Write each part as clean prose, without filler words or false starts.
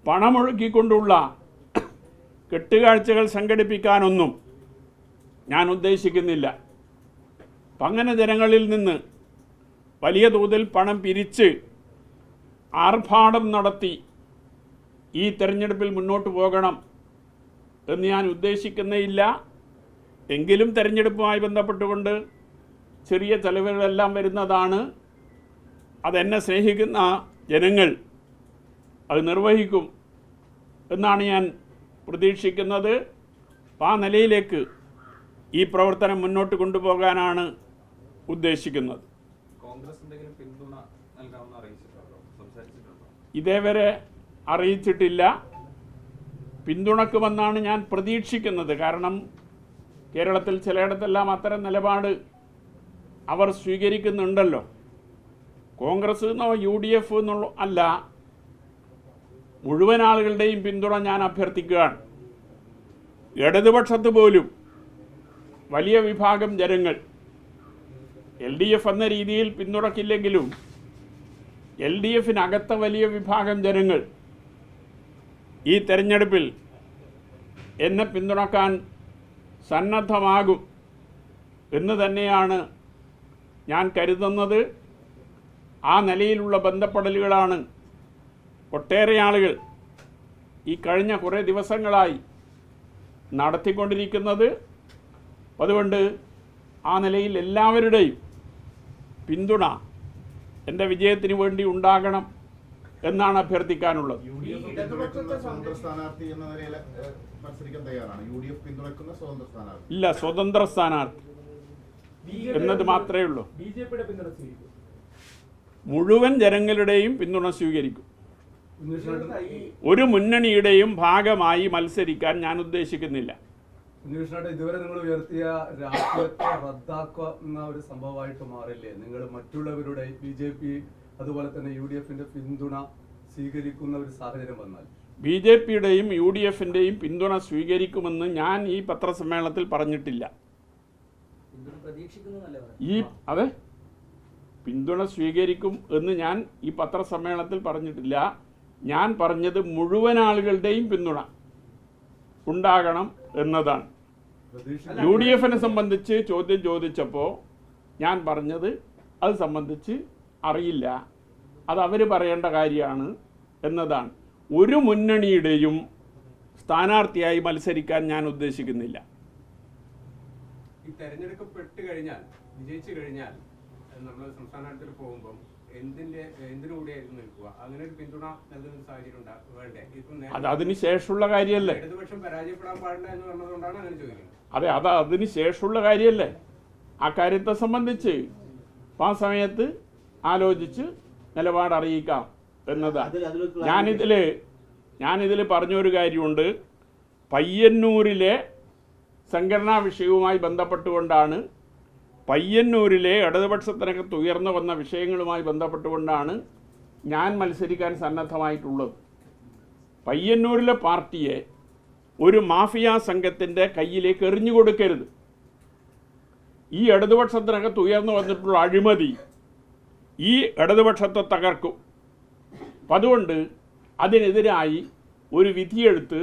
പണമൊഴുക്കിക്കൊണ്ടുള്ള കെട്ടുകാഴ്ചകൾ സംഘടിപ്പിക്കാനൊന്നും ഞാൻ ഉദ്ദേശിക്കുന്നില്ല. അപ്പം അങ്ങനെ ജനങ്ങളിൽ നിന്ന് വലിയ തോതിൽ പണം പിരിച്ച് ആർഭാടം നടത്തി ഈ തെരഞ്ഞെടുപ്പിൽ മുന്നോട്ട് പോകണം എന്ന് ഞാൻ ഉദ്ദേശിക്കുന്നേയില്ല. എങ്കിലും തെരഞ്ഞെടുപ്പുമായി ബന്ധപ്പെട്ടുകൊണ്ട് ചെറിയ ചെലവുകളെല്ലാം വരുന്നതാണ്. അതെന്നെ സ്നേഹിക്കുന്ന ജനങ്ങൾ അത് നിർവഹിക്കും എന്നാണ് ഞാൻ പ്രതീക്ഷിക്കുന്നത്. ആ നിലയിലേക്ക് ഈ പ്രവർത്തനം മുന്നോട്ട് കൊണ്ടുപോകാനാണ് ഉദ്ദേശിക്കുന്നത്. ഇതേവരെ അറിയിച്ചിട്ടില്ല. പിന്തുണക്കുമെന്നാണ് ഞാൻ പ്രതീക്ഷിക്കുന്നത്. കാരണം കേരളത്തിൽ ചിലയിടത്തെല്ലാം അത്തരം നിലപാട് അവർ സ്വീകരിക്കുന്നുണ്ടല്ലോ. കോൺഗ്രസ് എന്നോ UDF എന്നുള്ള അല്ല, മുഴുവൻ ആളുകളുടെയും പിന്തുണ ഞാൻ അഭ്യർത്ഥിക്കുകയാണ്. ഇടതുപക്ഷത്ത് പോലും വലിയ വിഭാഗം ജനങ്ങൾ LDF എന്ന രീതിയിൽ പിന്തുണക്കില്ലെങ്കിലും LDFിനകത്ത വലിയ വിഭാഗം ജനങ്ങൾ ഈ തെരഞ്ഞെടുപ്പിൽ എന്നെ പിന്തുണക്കാൻ സന്നദ്ധമാകും എന്ന് തന്നെയാണ് ഞാൻ കരുതുന്നത്. ആ നിലയിലുള്ള ബന്ധപ്പെടലുകളാണ് ഒട്ടേറെ ആളുകൾ ഈ കഴിഞ്ഞ കുറേ ദിവസങ്ങളായി നടത്തിക്കൊണ്ടിരിക്കുന്നത്. അതുകൊണ്ട് ആ നിലയിൽ എല്ലാവരുടെയും പിന്തുണ എൻ്റെ വിജയത്തിന് വേണ്ടി ഉണ്ടാകണം എന്നാണ് അഭ്യർത്ഥിക്കാനുള്ളത്. ഇല്ല, സ്വതന്ത്ര സ്ഥാനാർത്ഥി എന്നത് മാത്രമേ ഉള്ളൂ. മുഴുവൻ ജനങ്ങളുടെയും പിന്തുണ സ്വീകരിക്കും. ഒരു മുന്നണിയുടെയും ഭാഗമായി മത്സരിക്കാൻ ഞാൻ ഉദ്ദേശിക്കുന്നില്ല. ഇതുവരെ നിങ്ങൾ ഉയർത്തിയ രാഷ്ട്രീയത്തെ റദ്ദാക്കുന്ന ഒരു സംഭവമായിട്ട് മാറില്ലേ? നിങ്ങൾ മറ്റുള്ളവരുടെ BJP അതുപോലെ തന്നെ UDFന്റെ പിന്തുണ സ്വീകരിക്കുന്ന ഒരു സാഹചര്യം വന്നാൽ BJPയുടെയും UDFന്റെയും പിന്തുണ സ്വീകരിക്കുമെന്ന് ഞാൻ ഈ പത്രസമ്മേളനത്തിൽ പറഞ്ഞിട്ടില്ല. അതെ, പിന്തുണ സ്വീകരിക്കും എന്ന് ഞാൻ ഈ പത്രസമ്മേളനത്തിൽ പറഞ്ഞിട്ടില്ല. ഞാൻ പറഞ്ഞത് മുഴുവൻ ആളുകളുടെയും പിന്തുണ ഉണ്ടാകണം എന്നതാണ്. UDFനെ സംബന്ധിച്ച് ചോദ്യം ചോദിച്ചപ്പോൾ ഞാൻ പറഞ്ഞത് അത് സംബന്ധിച്ച് അറിയില്ല, അത് അവർ പറയേണ്ട കാര്യമാണ് എന്നതാണ്. ഒരു മുന്നണിയുടെയും സ്ഥാനാർത്ഥിയായി മത്സരിക്കാൻ ഞാൻ ഉദ്ദേശിക്കുന്നില്ല. ഈ തെരഞ്ഞെടുക്കപ്പെട്ട് കഴിഞ്ഞാൽ, വിജയിച്ചു കഴിഞ്ഞാൽ നമ്മൾ സംസ്ഥാന തലത്തിൽ പോകുമ്പോൾ എന്തിനുകൂടിയായിരുന്നു നിൽക്കുക? അങ്ങനെ ഒരു പിന്തുണ നൽകുന്ന സാഹചര്യം വേണ്ടേ? അത് അതിന് ശേഷമുള്ള കാര്യമല്ലേ? ഇടതുപക്ഷം പരാജയപ്പെടാൻ പാടില്ല എന്ന് പറഞ്ഞതുകൊണ്ടാണ് അങ്ങനെ ചോദിക്കുന്നത്. അതെ, അത് അതിന് ശേഷമുള്ള കാര്യമല്ലേ? ആ കാര്യത്തെ സംബന്ധിച്ച് ആ സമയത്ത് ആലോചിച്ച് നിലപാട് അറിയിക്കാം എന്നതാണ്. ഞാനിതിൽ പറഞ്ഞൊരു കാര്യമുണ്ട്. പയ്യന്നൂരിലെ സംഘടനാ വിഷയവുമായി ബന്ധപ്പെട്ടുകൊണ്ടാണ്, പയ്യന്നൂരിലെ ഇടതുപക്ഷത്തിനകത്ത് ഉയർന്നു വന്ന വിഷയങ്ങളുമായി ബന്ധപ്പെട്ടുകൊണ്ടാണ് ഞാൻ മത്സരിക്കാൻ സന്നദ്ധമായിട്ടുള്ളത്. പയ്യന്നൂരിലെ പാർട്ടിയെ ഒരു മാഫിയ സംഘത്തിൻ്റെ കയ്യിലേക്ക് എറിഞ്ഞു കൊടുക്കരുത്. ഈ ഇടതുപക്ഷത്തിനകത്ത് ഉയർന്നു വന്നിട്ടുള്ള അഴിമതി ഈ ഇടതുപക്ഷത്തെ തകർക്കും. അപ്പം അതുകൊണ്ട് അതിനെതിരായി ഒരു വിധിയെഴുത്ത്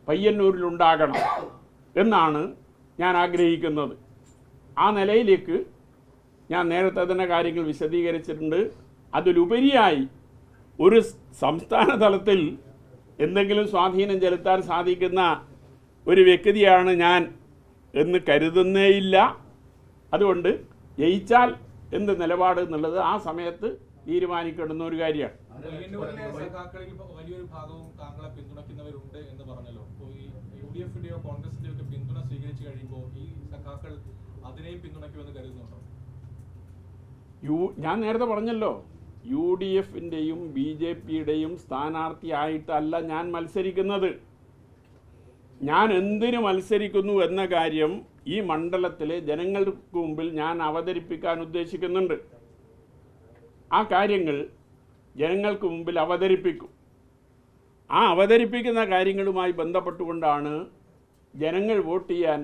പയ്യന്നൂരിലുണ്ടാകണം എന്നാണ് ഞാൻ ആഗ്രഹിക്കുന്നത്. ആ നിലയിലേക്ക് ഞാൻ നേരത്തെ തന്നെ കാര്യങ്ങൾ വിശദീകരിച്ചിട്ടുണ്ട്. അതിലുപരിയായി ഒരു സംസ്ഥാന തലത്തിൽ എന്തെങ്കിലും സ്വാധീനം ചെലുത്താൻ സാധിക്കുന്ന ഒരു വ്യക്തിയാണ് ഞാൻ എന്ന് കരുതുന്നേയില്ല. അതുകൊണ്ട് ജയിച്ചാൽ എന്ത് നിലപാട് എന്നുള്ളത് ആ സമയത്ത് തീരുമാനിക്കേണ്ടുന്ന ഒരു കാര്യമാണ്. വലിയൊരു ഭാഗവും താങ്കളെ പിന്തുണയ്ക്കുന്നവരുണ്ട് എന്ന് പറഞ്ഞല്ലോ. അപ്പോൾ ഈ UDFന്റെയോ കോൺഗ്രസിന്റെയോ ഒക്കെ പിന്തുണ സ്വീകരിച്ചു കഴിയുമ്പോൾ ഈ സഖാക്കൾ അതിനെയും പിന്തുണയ്ക്കുമെന്ന് കരുതുന്നുണ്ടോ? ഞാൻ നേരത്തെ പറഞ്ഞല്ലോ, UDFന്റെയും BJPയുടെയും സ്ഥാനാർത്ഥിയായിട്ടല്ല ഞാൻ മത്സരിക്കുന്നത്. ഞാൻ എന്തിനു മത്സരിക്കുന്നു എന്ന കാര്യം ഈ മണ്ഡലത്തിലെ ജനങ്ങൾക്ക് മുമ്പിൽ ഞാൻ അവതരിപ്പിക്കാൻ ഉദ്ദേശിക്കുന്നുണ്ട്. ആ കാര്യങ്ങൾ ജനങ്ങൾക്ക് മുമ്പിൽ അവതരിപ്പിക്കും. ആ അവതരിപ്പിക്കുന്ന കാര്യങ്ങളുമായി ബന്ധപ്പെട്ടുകൊണ്ടാണ് ജനങ്ങൾ വോട്ട് ചെയ്യാൻ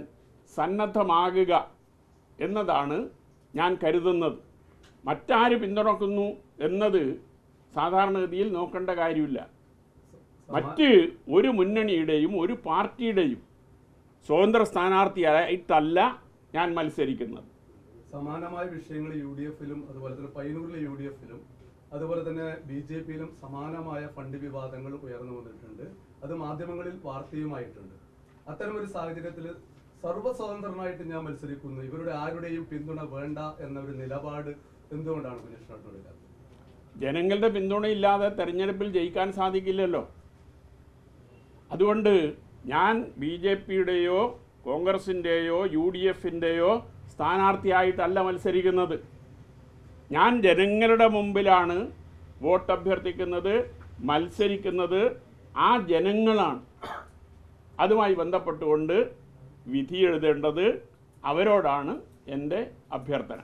സന്നദ്ധമാകുക എന്നതാണ് ഞാൻ കരുതുന്നത്. മറ്റാര് പിന്തുണക്കുന്നു എന്നത് സാധാരണഗതിയിൽ നോക്കേണ്ട കാര്യമില്ല. മറ്റ് ഒരു മുന്നണിയുടെയും ഒരു പാർട്ടിയുടെയും സ്വതന്ത്ര സ്ഥാനാർത്ഥിയായിട്ടല്ല ഞാൻ മത്സരിക്കുന്നത്. സമാനമായ വിഷയങ്ങൾ UDF-ലും അതുപോലെ തന്നെ പയ്യന്നൂരിലെ UDF-ലും അതുപോലെ തന്നെ BJP-യിലും സമാനമായ ഫണ്ട് വിവാദങ്ങൾ ഉയർന്നു വന്നിട്ടുണ്ട്. അത് മാധ്യമങ്ങളിൽ വാർത്തയുമായിട്ടുണ്ട്. അത്തരമൊരു സാഹചര്യത്തിൽ സർവ്വസ്വതന്ത്രനായിട്ട് ഞാൻ മത്സരിക്കുന്നു, ഇവരുടെ ആരുടെയും പിന്തുണ വേണ്ട എന്ന ഒരു നിലപാട് എന്തുകൊണ്ടാണ് കുഞ്ഞകൃഷ്ണനോട്? ജനങ്ങളുടെ പിന്തുണയില്ലാതെ തെരഞ്ഞെടുപ്പിൽ ജയിക്കാൻ സാധിക്കില്ലല്ലോ. അതുകൊണ്ട് ഞാൻ BJP-യുടെയോ കോൺഗ്രസിൻ്റെയോ UDF-ൻ്റെയോ സ്ഥാനാർത്ഥിയായിട്ടല്ല മത്സരിക്കുന്നത്. ഞാൻ ജനങ്ങളുടെ മുമ്പിലാണ് വോട്ട് അഭ്യർത്ഥിക്കുന്നത്, മത്സരിക്കുന്നത് ആ ജനങ്ങളാണ്. അതുമായി ബന്ധപ്പെട്ടുകൊണ്ട് വിധി എഴുതേണ്ടത് അവരോടാണ് എൻ്റെ അഭ്യർത്ഥന.